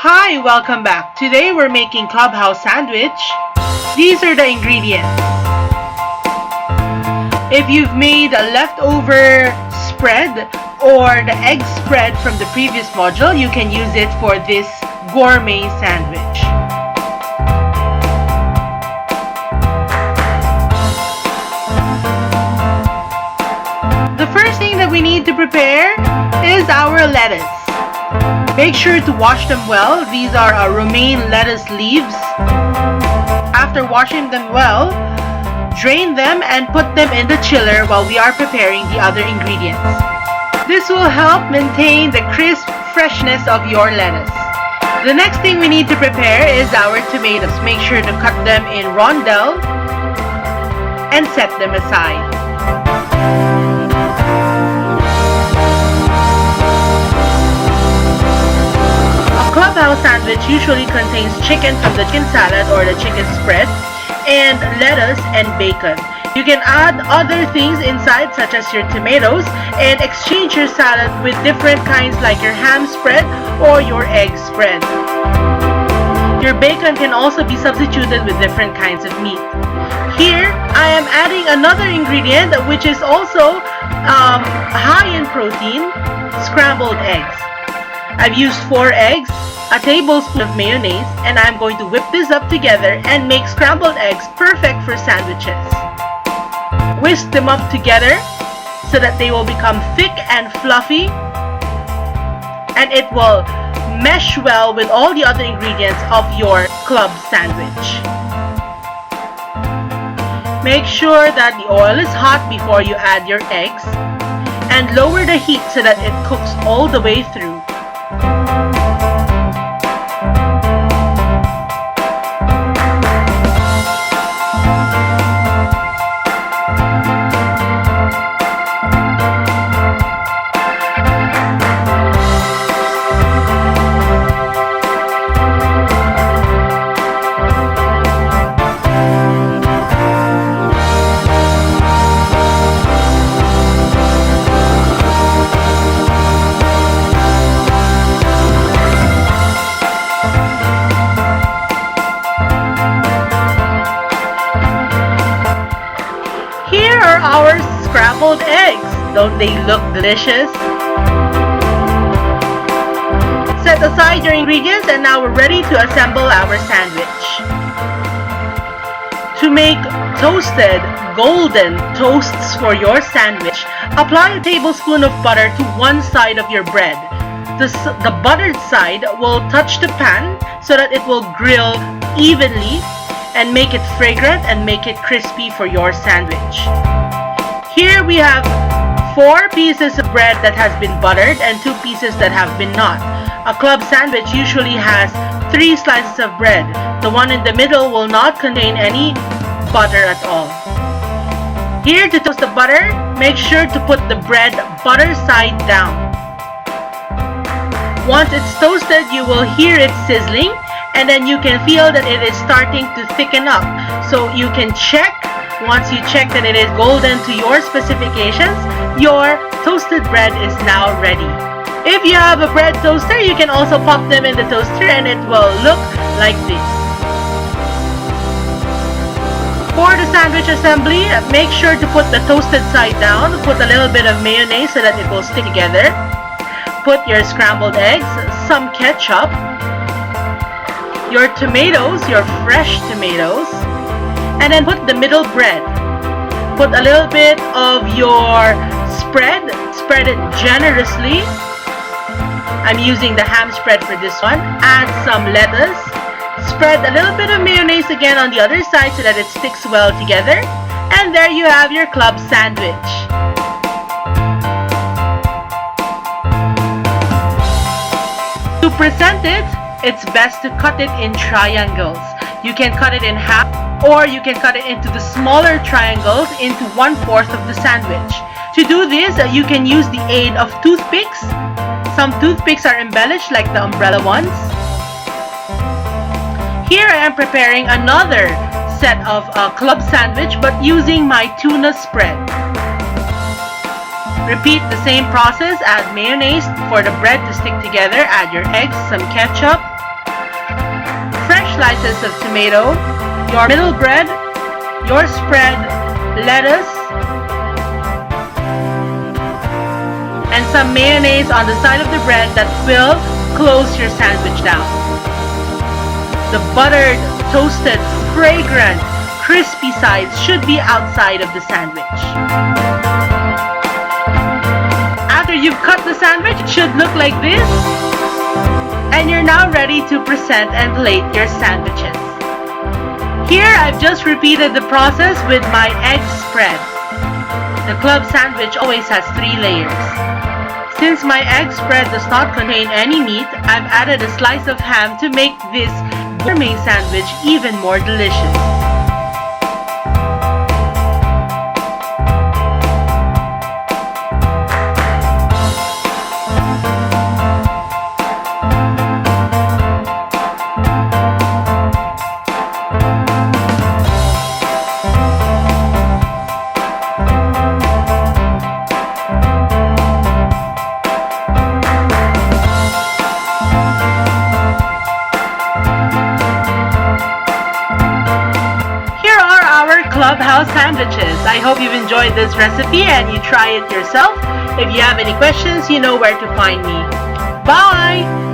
Hi, welcome back. Today we're making Clubhouse sandwich. These are the ingredients. If you've made a leftover spread or the egg spread from the previous module, you can use it for this gourmet sandwich. The first thing that we need to prepare is our lettuce. Make sure to wash them well. These are our romaine lettuce leaves. After washing them well, drain them and put them in the chiller while we are preparing the other ingredients. This will help maintain the crisp freshness of your lettuce. The next thing we need to prepare is our tomatoes. Make sure to cut them in rondelle and set them aside. Clubhouse sandwich usually contains chicken from the chicken salad or the chicken spread and lettuce and bacon. You can add other things inside such as your tomatoes and exchange your salad with different kinds like your ham spread or your egg spread. Your bacon can also be substituted with different kinds of meat. Here I am adding another ingredient which is also high in protein, scrambled eggs. I've used 4 eggs, a tablespoon of mayonnaise, and I'm going to whip this up together and make scrambled eggs perfect for sandwiches. Whisk them up together so that they will become thick and fluffy, and it will mesh well with all the other ingredients of your club sandwich. Make sure that the oil is hot before you add your eggs, and lower the heat so that it cooks all the way through. Our scrambled eggs. Don't they look delicious? Set aside your ingredients and now we're ready to assemble our sandwich. To make toasted, golden toasts for your sandwich, apply a tablespoon of butter to one side of your bread. The buttered side will touch the pan so that it will grill evenly and make it fragrant and make it crispy for your sandwich. Here we have 4 pieces of bread that has been buttered and 2 pieces that have been not. A club sandwich usually has 3 slices of bread. The one in the middle will not contain any butter at all. Here to toast the butter, make sure to put the bread butter side down. Once it's toasted, you will hear it sizzling and then you can feel that it is starting to thicken up. So you can check. Once you check that it is golden to your specifications, your toasted bread is now ready. If you have a bread toaster, you can also pop them in the toaster and it will look like this. For the sandwich assembly, make sure to put the toasted side down. Put a little bit of mayonnaise so that it will stick together. Put your scrambled eggs, some ketchup, your tomatoes, your fresh tomatoes, and then put the middle bread. Put a little bit of your spread it generously. I'm using the ham spread for this one. Add some lettuce. Spread a little bit of mayonnaise again on the other side so that it sticks well together. And there you have your club sandwich. To present it, it's best to cut it in triangles. You can cut it in half, or you can cut it into the smaller triangles into 1/4 of the sandwich. To do this, you can use the aid of toothpicks. Some toothpicks are embellished like the umbrella ones. Here I am preparing another set of club sandwich but using my tuna spread. Repeat the same process. Add mayonnaise for the bread to stick together. Add your eggs, some ketchup, slices of tomato, your middle bread, your spread, lettuce, and some mayonnaise on the side of the bread that will close your sandwich down. The buttered, toasted, fragrant, crispy sides should be outside of the sandwich. After you've cut the sandwich, it should look like this. And you're now ready to present and plate your sandwiches. Here, I've just repeated the process with my egg spread. The club sandwich always has 3 layers. Since my egg spread does not contain any meat, I've added a slice of ham to make this gourmet sandwich even more delicious. Clubhouse sandwiches. I hope you've enjoyed this recipe and you try it yourself. If you have any questions, you know where to find me. Bye!